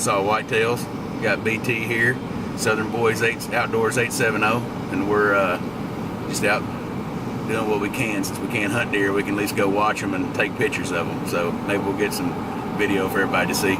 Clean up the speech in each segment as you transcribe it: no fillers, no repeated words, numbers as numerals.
Arkansas Whitetails. Got BT here, Southern Boys Outdoors 870, and we're just out doing what we can. Since we can't hunt deer, we can at least go watch them and take pictures of them. So maybe we'll get some video for everybody to see.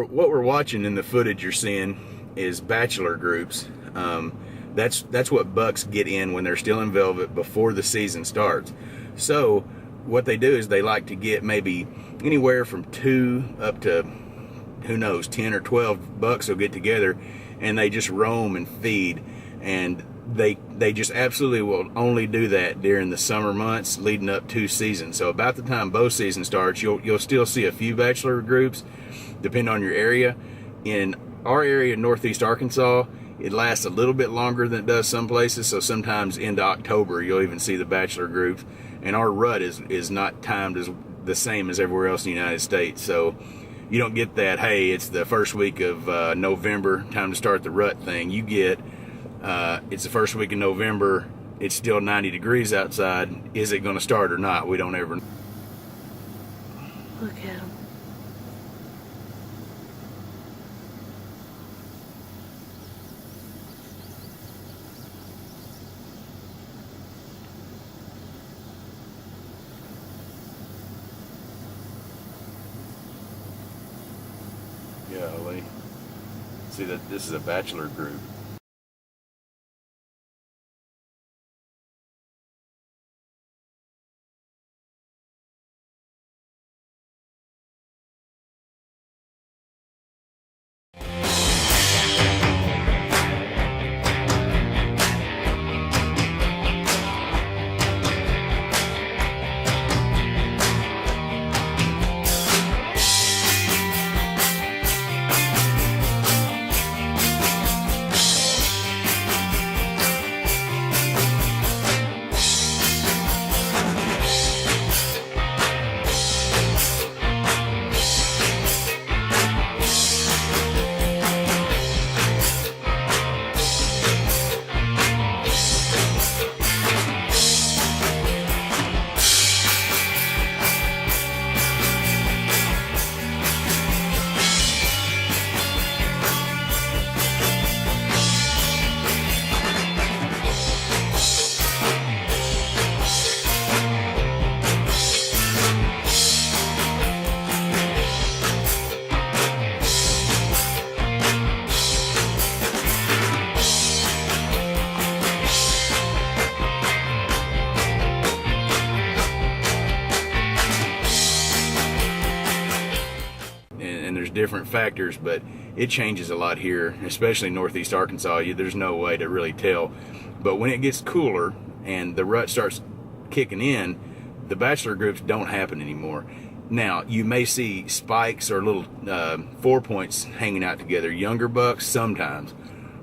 What we're watching in the footage you're seeing is bachelor groups. That's what bucks get in when they're still in velvet before the season starts. So what they do is they like to get maybe anywhere from 2 up to, who knows, 10 or 12 bucks will get together, and they just roam and feed, and they just absolutely will only do that during the summer months leading up to season. So about the time bow season starts, you'll still see a few bachelor groups depending on your area. In our area, northeast Arkansas, it lasts a little bit longer than it does some places, so sometimes into October you'll even see the bachelor groups, and our rut is not timed as the same as everywhere else in the United States. So you don't get that, hey, it's the first week of November, time to start the rut thing. You get it's the first week in November, it's still 90 degrees outside. Is it going to start or not? We don't ever know. Look at him. Golly. See, that this is a bachelor group. different factors, but it changes a lot here, especially northeast Arkansas. There's no way to really tell. But when it gets cooler and the rut starts kicking in, the bachelor groups don't happen anymore. Now, you may see spikes or little 4 points hanging out together, younger bucks sometimes,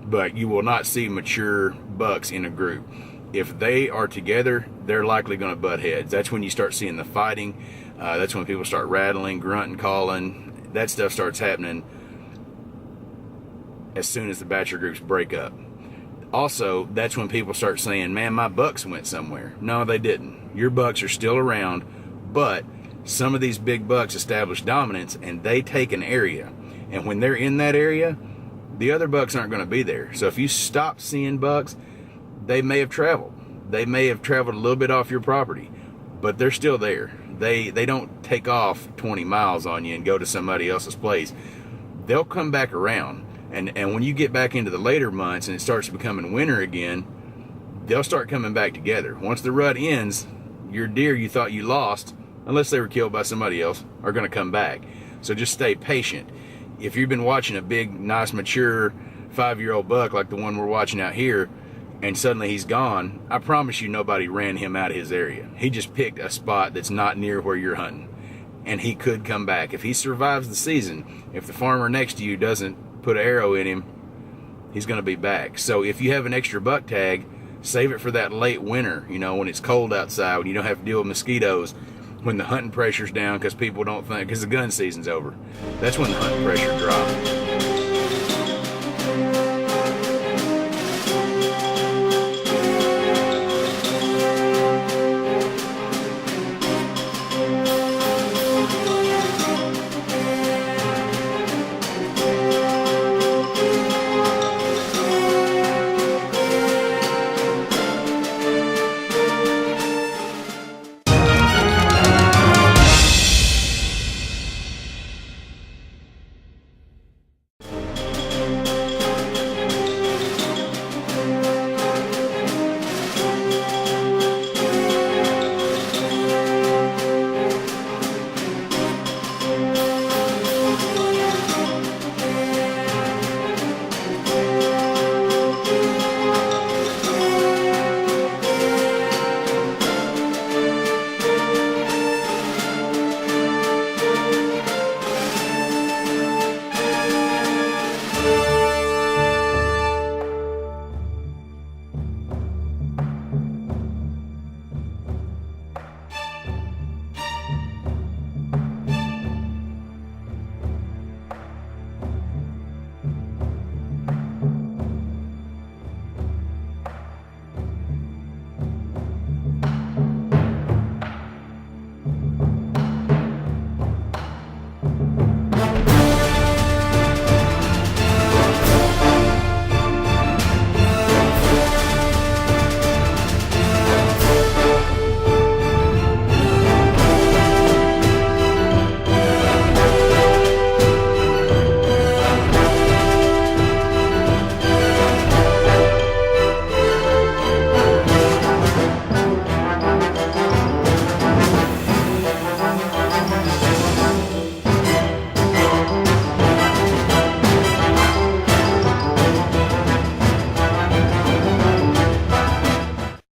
but you will not see mature bucks in a group. If they are together, they're likely going to butt heads. That's when you start seeing the fighting. That's when people start rattling, grunting, calling. That stuff starts happening as soon as the bachelor groups break up. Also, that's when people start saying, man, my bucks went somewhere. No, they didn't. Your bucks are still around, but some of these big bucks establish dominance and they take an area. And when they're in that area, the other bucks aren't going to be there. So if you stop seeing bucks, they may have traveled. They may have traveled a little bit off your property, but they're still there. They don't take off 20 miles on you and go to somebody else's place. They'll come back around. And when you get back into the later months and it starts becoming winter again, they'll start coming back together. Once the rut ends, your deer you thought you lost, unless they were killed by somebody else, are going to come back. So just stay patient. If you've been watching a big, nice, mature 5-year-old buck like the one we're watching out here, and suddenly he's gone, I promise you nobody ran him out of his area. He just picked a spot that's not near where you're hunting. And he could come back. If he survives the season, if the farmer next to you doesn't put an arrow in him, he's going to be back. So if you have an extra buck tag, save it for that late winter, when it's cold outside, when you don't have to deal with mosquitoes, when the hunting pressure's down because people don't think, because the gun season's over. That's when the hunting pressure drops.